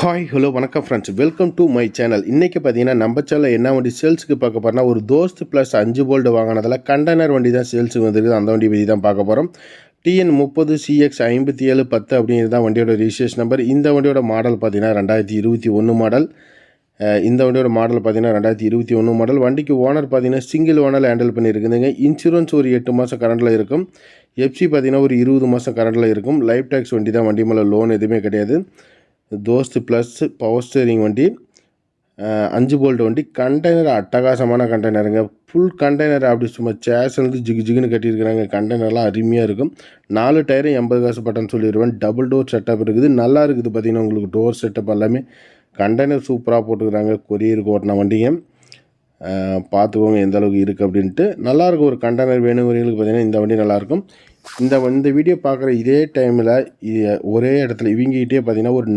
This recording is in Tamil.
ஹாய் ஹலோ வணக்கம் friends, welcome to my channel. இன்றைக்கி பார்த்தீங்கன்னா நம்ம சேனலில் என்ன வண்டி சேல்ஸுக்கு பார்க்க போகிறோம்னா, ஒரு தோஸ்த் ப்ளஸ் 5 போல்டு வாங்கினதில் கண்டெய்னர் வண்டி தான் சேல்ஸுக்கு வந்துருக்குது. அந்த வண்டி பற்றி தான் பார்க்க போகிறோம். TN30CX5710 அப்படிங்கிறது தான் வண்டியோட ரிஜிஸ்ட்ரேஷன் நம்பர். இந்த வண்டியோட மாடல் பார்த்தீங்கன்னா 2021 மாடல். இந்த வண்டியோட மாடல் பார்த்தீங்கன்னா 2021 மாடல். வண்டிக்கு ஓனர் பார்த்தீங்கன்னா சிங்கிள் ஓனர் ஹேண்டில் பண்ணியிருக்குதுங்க. இன்சூரன்ஸ் ஒரு 8 மாதம் கரண்டில் இருக்கும். எஃப்சி பார்த்தீங்கன்னா ஒரு 20 மாதம் கரண்டில் இருக்கும். லைஃப் டேக்ஸ் வண்டி தான், வண்டி மேலே லோன் எதுவுமே கிடையாது. தோஸ்த் ப்ளஸ் பவர் ஸ்டேரிங் வண்டி, 5 போல்ட் வண்டி. கண்டெய்னர் அட்டகாசமான கண்டெய்னருங்க. ஃபுல் கண்டெய்னர் அப்படி சும்மா சேஸ்லேருந்து ஜிகு ஜிகுன்னு கட்டியிருக்கிறாங்க. கண்டெய்னர்லாம் அருமையாக இருக்கும். 4 டயரும் 80 காசு பட்டன் சொல்லிடுவேன். டபுள் டோர் செட்டப் இருக்குது, நல்லா இருக்குது. பார்த்திங்கன்னா உங்களுக்கு டோர் செட்டப் எல்லாமே கண்டெய்னர் சூப்பராக போட்டுக்கிறாங்க. கொரியருக்கு ஓட்டின வண்டிங்க. பார்த்துக்கோங்க எந்த அளவுக்கு இருக்குது அப்படின்ட்டு. நல்லாயிருக்கும். ஒரு கண்டெய்னர் வேணுங்கிறவங்களுக்கு பார்த்திங்கன்னா இந்த வண்டி நல்லாயிருக்கும். இந்த வீடியோ பார்க்குற இதே டைமில் ஒரே இடத்துல இவங்ககிட்டே பார்த்திங்கன்னா ஒரு